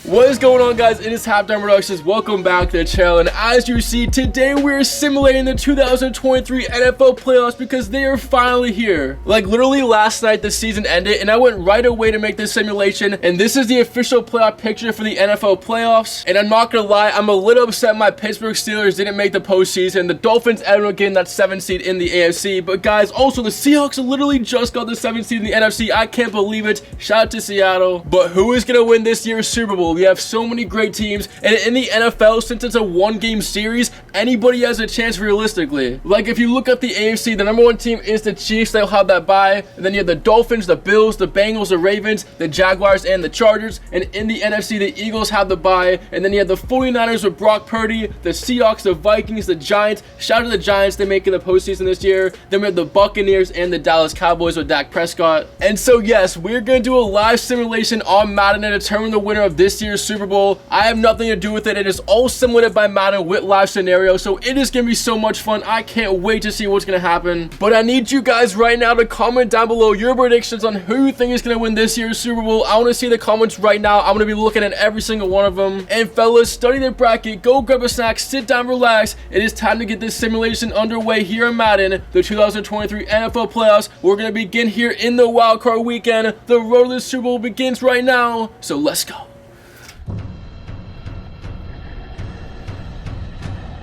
What is going on, guys? It is Halftime Productions. Welcome back to the channel, and as you see, today we're simulating the 2023 NFL playoffs because they are finally here. Like, literally last night the season ended and I went right away to make this simulation, and this is the official playoff picture for the NFL playoffs. And I'm not gonna lie, I'm a little upset my Pittsburgh Steelers didn't make the postseason. The Dolphins ended up getting that 7th seed in the AFC, but guys, also the Seahawks literally just got the 7th seed in the NFC. I can't believe it. Shout out to Seattle. But who is gonna win this year's Super Bowl? We have so many great teams, and in the NFL, since it's a one-game series, anybody has a chance realistically. Like, if you look at the AFC, the number one team is the Chiefs. They'll have that bye, and then you have the Dolphins, the Bills, the Bengals, the Ravens, the Jaguars, and the Chargers. And in the NFC, the Eagles have the bye, and then you have the 49ers with Brock Purdy, the Seahawks, the Vikings, the Giants. Shout out to the Giants, they make it the postseason this year. Then we have the Buccaneers and the Dallas Cowboys with Dak Prescott. And so yes, we're gonna do a live simulation on Madden to determine the winner of this year's Super Bowl. I have nothing to do with it. It is all simulated by Madden with live scenarios, so it is gonna be so much fun. I can't wait to see what's gonna happen. But I need you guys right now to comment down below your predictions on who you think is gonna win this year's Super Bowl. I want to see the comments right now. I'm gonna be looking at every single one of them. And fellas, study the bracket, go grab a snack, sit down, relax. It is time to get this simulation underway here in Madden, the 2023 NFL playoffs. We're gonna begin here in the wildcard weekend. The road to the Super Bowl begins right now, so let's go.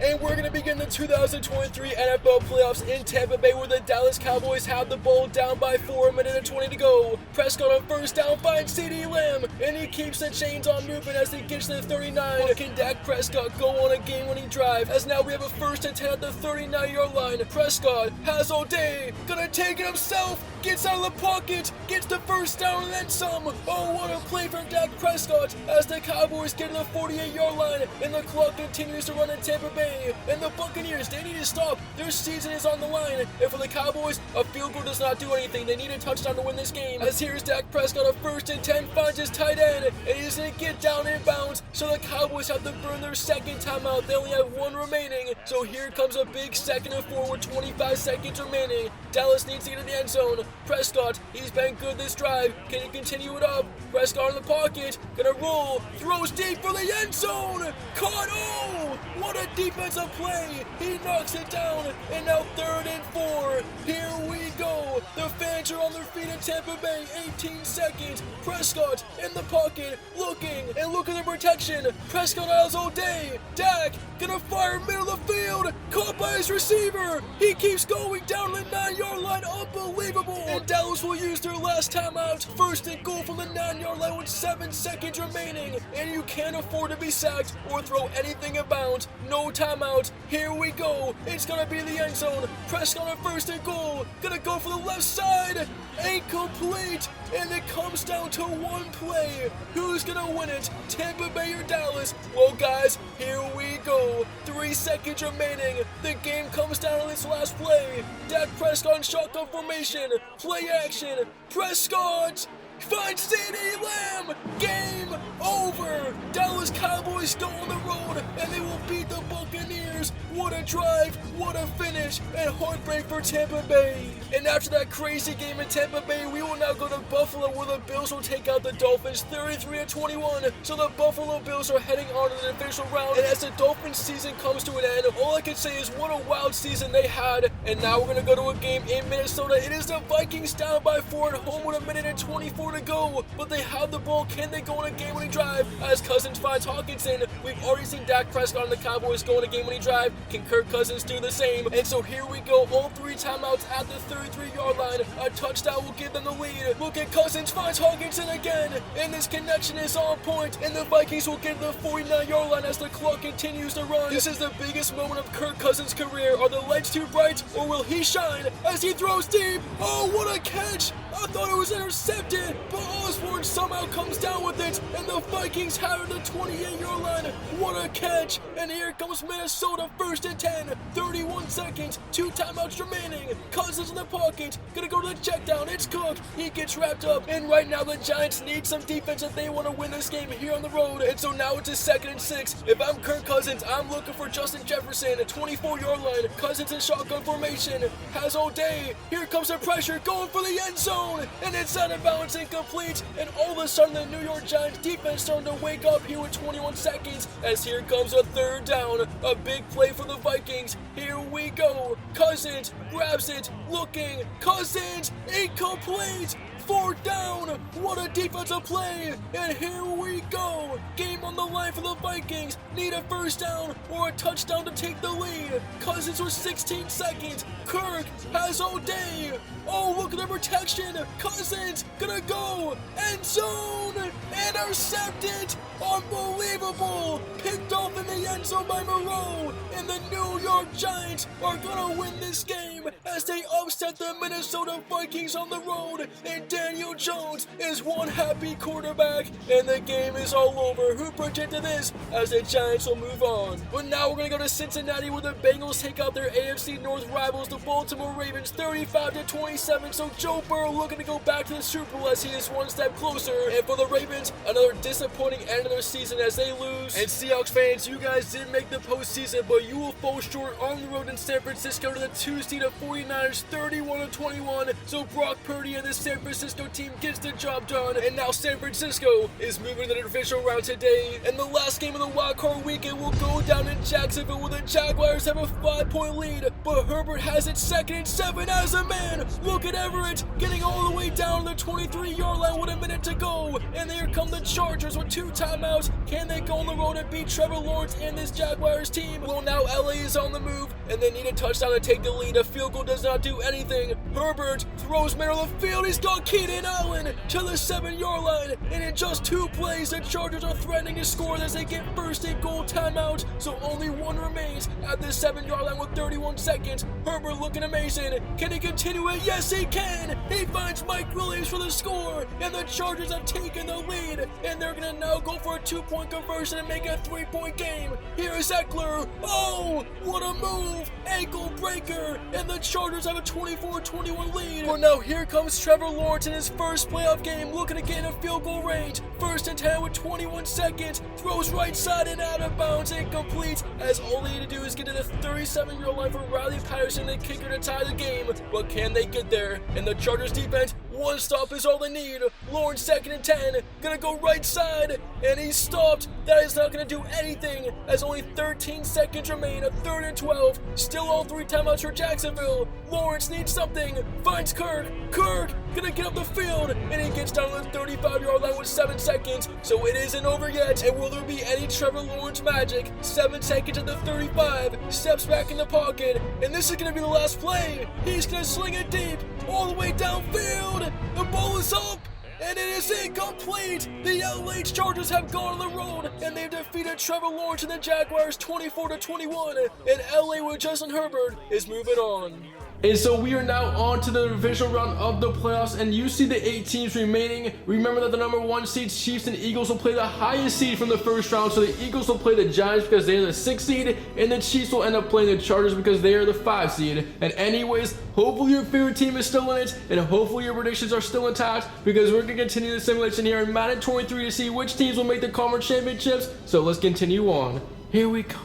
And we're going to begin the 2023 NFL playoffs in Tampa Bay, where the Dallas Cowboys have the ball down by 4, a minute and 20 to go. Prescott on first down finds CeeDee Lamb, and he keeps the chains on moving as he gets to the 39. But can Dak Prescott go on a game-winning drive? As now we have a 1st and 10 at the 39-yard line. Prescott has all day, gonna take it himself, gets out of the pocket, gets the first down and then some. Oh, what a play from Dak Prescott as the Cowboys get to the 48-yard line, and the clock continues to run in Tampa Bay. And the Buccaneers, they need to stop. Their season is on the line. And for the Cowboys, a field goal does not do anything. They need a touchdown to win this game. As here's Dak Prescott, a 1st and 10, finds his tight end, and he's going to get down in bounds. So the Cowboys have to burn their second timeout. They only have 1 remaining. So here comes a big 2nd and 4 with 25 seconds remaining. Dallas needs to get in the end zone. Prescott, he's been good this drive. Can he continue it up? Prescott in the pocket, gonna roll, throws deep for the end zone. Caught, oh! What a defensive play! He knocks it down, and now 3rd and 4. Here we go. The fans are on their feet in Tampa Bay. 18 seconds. Prescott in the pocket, looking, and look at the protection. Prescott has all day. Dak gonna fire middle of the field. Caught by his receiver. He keeps going down the 9-yard line. Unbelievable. And Dallas will use their last timeout. 1st and goal from the 9-yard line with 7 seconds remaining. And you can't afford to be sacked or throw anything in bounds. No timeout. Here we go. It's gonna be the end zone. Prescott on 1st and goal. Gonna go for the left side. Incomplete. And it comes down to one play. Who's gonna win it? Tampa Bay or Dallas? Well, guys, here we go. 3 seconds remaining. The game comes down to this last play. Dak Prescott in shotgun formation. Play action. Prescott finds CeeDee Lamb. Game over. Dallas Cowboys go on the road, and they will beat the Buccaneers. What a drive, what a finish, and heartbreak for Tampa Bay. And after that crazy game in Tampa Bay, we will now go to Buffalo, where the Bills will take out the Dolphins 33-21. So the Buffalo Bills are heading on to the divisional round, and as the Dolphins season comes to an end, all I can say is what a wild season they had. And now we're going to go to a game in Minnesota. It is the Vikings down by 4 at home with a minute and 24 to go, but they have the ball. Can they go on a game-winning drive? As Cousins finds Hawkinson, we've already seen Dak Prescott and the Cowboys go on a game-winning drive. Can Kirk Cousins do the same? And so here we go, all 3 timeouts at the 33-yard line. A touchdown will give them the lead. Look at Cousins, finds Hawkinson again, and this connection is on point, and the Vikings will get the 49-yard line as the clock continues to run. This is the biggest moment of Kirk Cousins' career. Are the lights too bright, or will he shine as he throws deep? Oh, what a catch! I thought it was intercepted, but Osborne somehow comes down with it, and the Vikings have it at the 28-yard line. What a catch! And here comes Minnesota, 1st and 10, 31 seconds, 2 timeouts remaining. Cousins in the pocket, gonna go to the check down. It's Cook, he gets wrapped up, and right now the Giants need some defense if they want to win this game here on the road. And so now it's a 2nd and 6. If I'm Kirk Cousins, I'm looking for Justin Jefferson, a 24-yard line. Cousins in shotgun formation, has all day. Here comes the pressure, going for the end zone. thrown, and it's out of bounds, incomplete, and all of a sudden the New York Giants defense starting to wake up here with 21 seconds, as here comes a third down, a big play for the Vikings. Here we go. Cousins grabs it, looking, Cousins, incomplete. Fourth down, what a defensive play, and here we go. Game on the line for the Vikings, need a first down or a touchdown to take the lead. Cousins with 16 seconds, Kirk has all day. Oh, look at the protection, Cousins gonna go, end zone, intercepted, unbelievable, picked off in the end zone by Moreau, and the New York Giants are gonna win this game as they upset the Minnesota Vikings on the road, and Daniel Jones is one happy quarterback, and the game is all over. Who predicted this? As the Giants will move on. But now we're gonna go to Cincinnati, where the Bengals take out their AFC North rivals, the Baltimore Ravens, 35-27. So Joe Burrow looking to go back to the Super Bowl as he is one step closer. And for the Ravens, another disappointing end of their season as they lose. And Seahawks fans, you guys didn't make the postseason, but you will fall short on the road in San Francisco to the 2-seed of 49ers, 31-21. So Brock Purdy and the San Francisco team gets the job done, and now San Francisco is moving to the divisional round today. And the last game of the wildcard weekend will go down in Jacksonville, where the Jaguars have a 5-point lead, but Herbert has it 2nd and 7 as a man. Look at Everett getting all the way down to the 23-yard line with a minute to go, and here come the Chargers with 2 timeouts. Can they go on the road and beat Trevor Lawrence and this Jaguars team? Well, now LA is on the move, and they need a touchdown to take the lead. A field goal does not do anything. Herbert throws middle of the field. He's got Keenan Allen to the 7-yard line, and in just 2 plays, the Chargers are threatening to score as they get first and goal timeout. So only one remains at the 7-yard line with 31 seconds. Herbert looking amazing. Can he continue it? Yes, he can. He finds Mike Williams for the score, and the Chargers have taken the lead, and they're gonna now go for a 2-point conversion and make it a 3-point game. Here is Eckler. Oh, what a move. Ankle breaker, and the Chargers have a 24-21 lead. Well, now here comes Trevor Lawrence in his first playoff game, looking to get in a field goal range. 1st and 10 with 21 seconds. Throws right side and out of bounds, incomplete, as all they need to do is get to the 37-yard line for Riley Patterson, the kicker, to tie the game. But can they get there? And the Chargers defense, one stop is all they need. Lawrence 2nd and 10, gonna go right side, and he's stopped. That is not gonna do anything, as only 13 seconds remain. A 3rd and 12, still all 3 timeouts for Jacksonville. Lawrence needs something, finds Kirk. Kirk gonna get up the field, and he gets down to the 35-yard line with 7 seconds. So it isn't over yet, and will there be any Trevor Lawrence magic? 7 seconds at the 35, steps back in the pocket, and this is gonna be the last play. He's gonna sling it deep, all the way downfield. The ball is up, and it is incomplete. The LA Chargers have gone on the road, and they've defeated Trevor Lawrence and the Jaguars 24-21. And LA with Justin Herbert is moving on. And so we are now on to the divisional round of the playoffs, and you see the 8 teams remaining. Remember that the number 1 seeds, Chiefs and Eagles, will play the highest seed from the first round. So the Eagles will play the Giants because they are the 6th seed, and the Chiefs will end up playing the Chargers because they are the 5 seed. And anyways, hopefully your favorite team is still in it, and hopefully your predictions are still intact, because we're going to continue the simulation here in Madden 23 to see which teams will make the conference championships. So let's continue on. Here we go.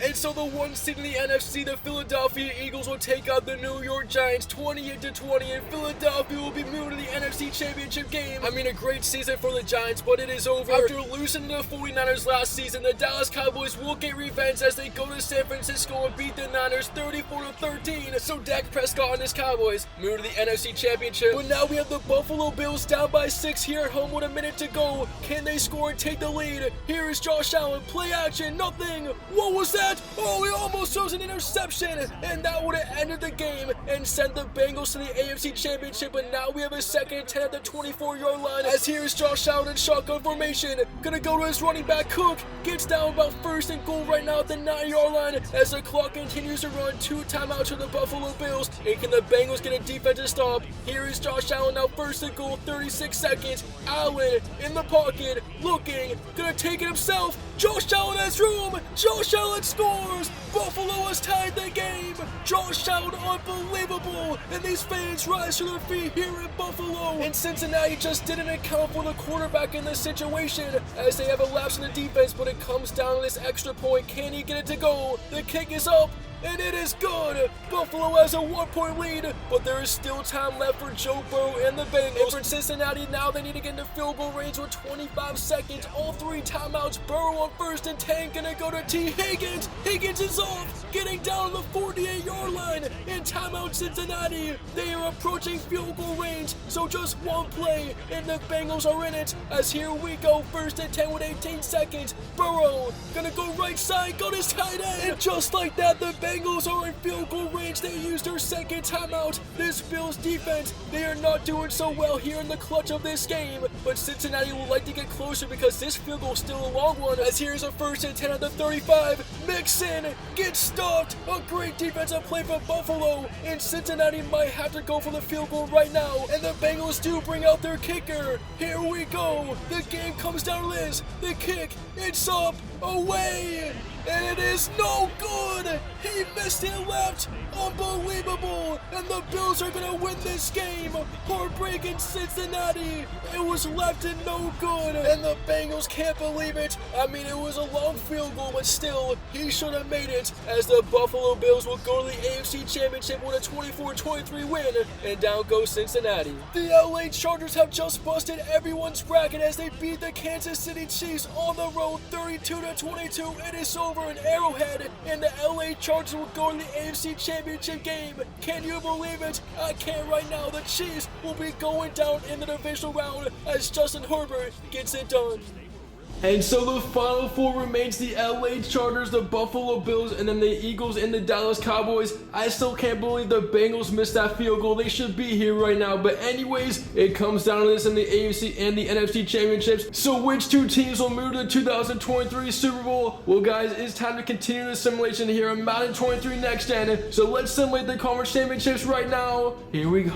And so the 1 seed in the NFC, the Philadelphia Eagles, will take out the New York Giants 28-20, and Philadelphia will be moved to the NFC Championship game. I mean, a great season for the Giants, but it is over. After losing to the 49ers last season, the Dallas Cowboys will get revenge as they go to San Francisco and beat the Niners 34-13. So Dak Prescott and his Cowboys move to the NFC Championship. But now we have the Buffalo Bills down by 6 here at home with a minute to go. Can they score and take the lead? Here is Josh Allen, play action, nothing. What was that? Oh, he almost throws an interception, and that would have ended the game and sent the Bengals to the AFC Championship. But now we have a 2nd and 10 at the 24-yard line, as here is Josh Allen in shotgun formation, gonna go to his running back. Cook gets down about 1st and goal right now at the 9-yard line as the clock continues to run. 2 timeouts for the Buffalo Bills, and can the Bengals get a defensive stop? Here is Josh Allen now, 1st and goal, 36 seconds. Allen in the pocket, looking, gonna take it himself. Josh Allen has room. Josh Allen scores. Buffalo has tied the game. Josh Allen, unbelievable. And these fans rise to their feet here in Buffalo. And Cincinnati just didn't account for the quarterback in this situation, as they have a lapse in the defense, but it comes down to this extra point. Can he get it to go? The kick is up. and it is good. Buffalo has a 1-point lead, but there is still time left for Joe Burrow and the Bengals. And for Cincinnati, now they need to get into field goal range with 25 seconds. All 3 timeouts. Burrow on 1st and 10, gonna go to T. Higgins. Higgins is off, getting down on the 48-yard line. In timeout Cincinnati, they are approaching field goal range, so just one play, and the Bengals are in it. As here we go, 1st and 10 with 18 seconds. Burrow gonna go right side, got his tight end, and just like that, the Bengals are in field goal range. They used their 2nd timeout. This Bills defense, they are not doing so well here in the clutch of this game, but Cincinnati will like to get closer because this field goal is still a long one. As here's a 1st and 10 at the 35. Mixon gets stopped. A great defensive play for Buffalo, and Cincinnati might have to go for the field goal right now, and the Bengals do bring out their kicker. Here we go. The game comes down to this. The kick, it's up, away, and it is no good. He missed it left. Unbelievable. And the Bills are gonna win this game. Heartbreaking Cincinnati. It was left and no good. And the Bengals can't believe it. I mean, it was a long field goal, but still, he should have made it. As the Buffalo Bills will go to the AFC Championship with a 24-23 win. And down goes Cincinnati. The LA Chargers have just busted everyone's bracket as they beat the Kansas City Chiefs on the road 32-22. It is over in Arrowhead, and the LA Chargers will go to the AFC Championship game. Can you believe it? I can't right now. The Chiefs will be going down in the divisional round as Justin Herbert gets it done. And so the final 4 remains the LA Chargers, the Buffalo Bills, and then the Eagles and the Dallas Cowboys. I still can't believe the Bengals missed that field goal. They should be here right now. But anyways, it comes down to this in the AFC and the NFC Championships. So which 2 teams will move to the 2023 Super Bowl? Well, guys, it's time to continue the simulation here on Madden 23 Next Gen. So let's simulate the Conference Championships right now. Here we go.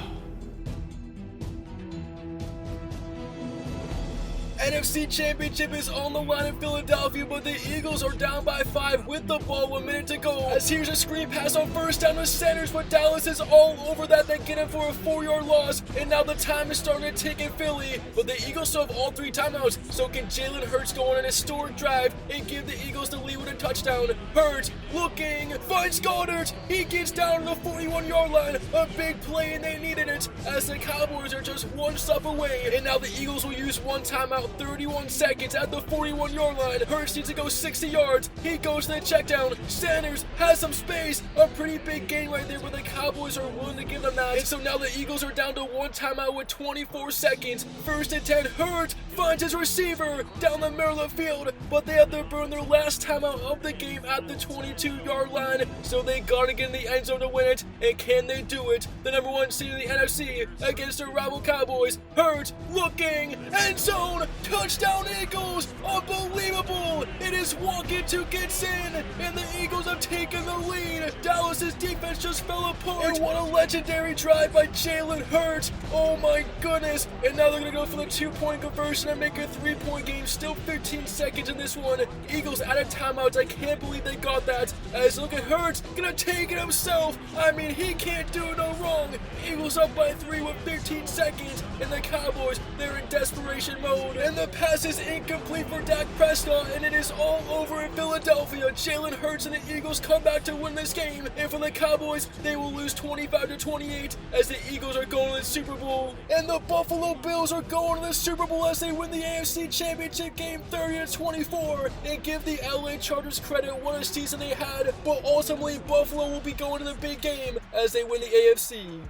NFC Championship is on the line in Philadelphia, but the Eagles are down by 5 with the ball, 1 minute to go. As here's a screen pass on 1st down to Sanders, but Dallas is all over that. They get him for a 4-yard loss, and now the time is starting to tick in Philly. But the Eagles still have all 3 timeouts, so can Jalen Hurts go on an historic drive and give the Eagles the lead with a touchdown? Hurts looking, finds Goddard. He gets down to the 41-yard line. A big play, and they needed it, as the Cowboys are just 1 stop away. And now the Eagles will use 1 timeout, 31 seconds at the 41-yard line. Hurts needs to go 60 yards. He goes to the check down. Sanders has some space. A pretty big gain right there, but the Cowboys are willing to give them that. And so now the Eagles are down to 1 timeout with 24 seconds. 1st and 10. Hurts finds his receiver down the middle of the field, but they have to burn their last timeout of the game at the 22-yard line. So they gotta get in the end zone to win it. And can they do it? The number 1 seed in the NFC against their rival Cowboys. Hurts looking, end zone. Touchdown Eagles! Unbelievable! It is Watkins gets in, and the Eagles have taken the lead. Dallas's defense just fell apart. And what a legendary drive by Jalen Hurts! Oh my goodness! And now they're gonna go for the 2-point conversion and make a 3-point game. Still 15 seconds in this one. Eagles out of timeouts. I can't believe they got that. As look at Hurts, gonna take it himself. I mean, he can't do no wrong. Eagles up by 3 with 15 seconds, and the Cowboys, they're in desperation mode. And the pass is incomplete for Dak Prescott, and it is all over in Philadelphia. Jalen Hurts and the Eagles come back to win this game, and for the Cowboys, they will lose 25-28 as the Eagles are going to the Super Bowl. And the Buffalo Bills are going to the Super Bowl as they win the AFC Championship game 30-24. And give the LA Chargers credit, what a season they had, but ultimately Buffalo will be going to the big game as they win the AFC.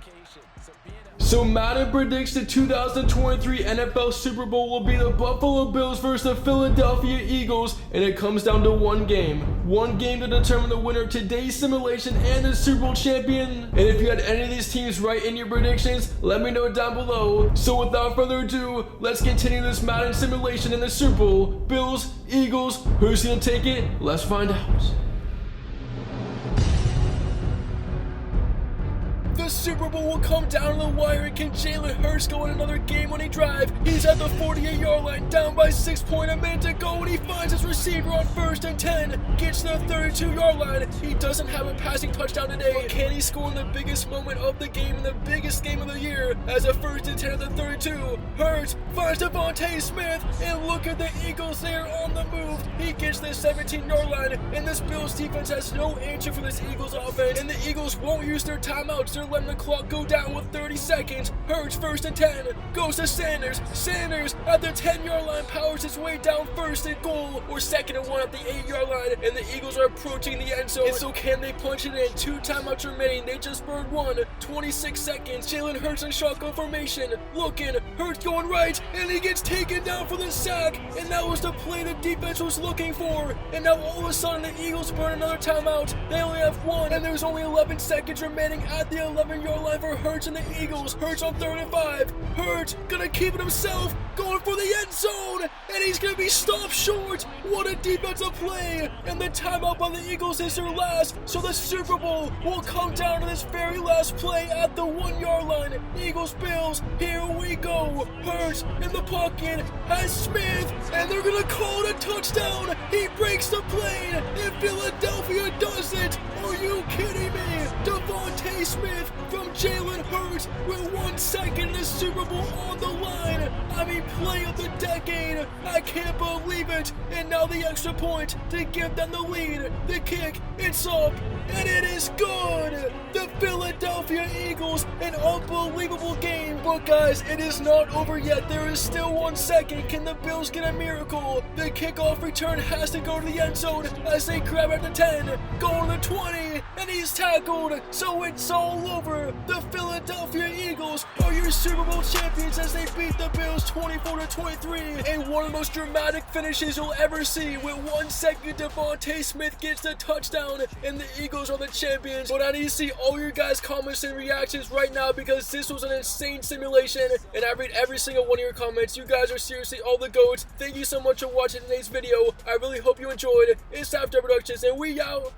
So Madden predicts the 2023 NFL Super Bowl will be the Buffalo Bills versus the Philadelphia Eagles, and it comes down to 1 game. 1 game to determine the winner of today's simulation and the Super Bowl champion. And if you had any of these teams right in your predictions, let me know down below. So without further ado, let's continue this Madden simulation in the Super Bowl. Bills, Eagles, who's gonna take it? Let's find out. The Super Bowl will come down to the wire, and can Jalen Hurts go on another game-winning drive? He's at the 48-yard line, down by 6 points, a minute to go, and he finds his receiver on 1st and 10. Gets to the 32-yard line. He doesn't have a passing touchdown today, but can he score in the biggest moment of the game and the biggest game of the year? As a 1st and 10 at the 32, Hurts finds Devontae Smith, and look at the Eagles there on the move. He gets the 17-yard line, and this Bills defense has no answer for this Eagles offense, and the Eagles won't use their timeouts. They're letting the clock go down with 30 seconds. Hurts 1st and 10, goes to Sanders. Sanders at the 10-yard line powers his way down 1st and goal, or 2nd and 1 at the 8-yard line, and the Eagles are approaching the end zone. And so can they punch it in? 2 timeouts remaining. They just burned one. 26 seconds. Jalen Hurts in shotgun formation. Looking. Hurts going right, and he gets taken down for the sack. And that was the play the defense was looking for. And now all of a sudden the Eagles burn another timeout. They only have one, and there's only 11 seconds remaining at the 11-yard line for Hurts and the Eagles. Hurts on 3rd and 5. Hurts gonna keep it himself, going for the end zone, and he's gonna be stopped short. What a defensive play! And the timeout by the Eagles is their last, so the Super Bowl will come down to this very last play at the 1-yard line. Eagles Bills, here we go. Hurts in the pocket has Smith, and they're gonna call it a touchdown. He breaks the plane, and Philadelphia does it. Are you kidding me? Devontae Smith from Jalen Hurts with 1 second in the Super Bowl on the line. I mean, play of the decade. I can't believe it. And now the extra point to give them the lead. The kick, it's up, and it is good. The Philadelphia Eagles, an unbelievable game. But guys, it is not over yet. There is still 1 second. Can the Bills get a miracle? The kickoff return has to go to the end zone as they grab at the 10, go to the 20, and he's tackled. So it's all over. The Philadelphia Eagles are your Super Bowl champions as they beat the Bills 24-23 in one of the most dramatic finishes you'll ever see. With 1 second, Devontae Smith gets the touchdown, and the Eagles are the champions. But I need to see all your guys' comments and reactions right now, because this was an insane simulation, and I read every single one of your comments. You guys are seriously all the GOATs. Thank you so much for watching today's video. I really hope you enjoyed. It's After Productions, and we out.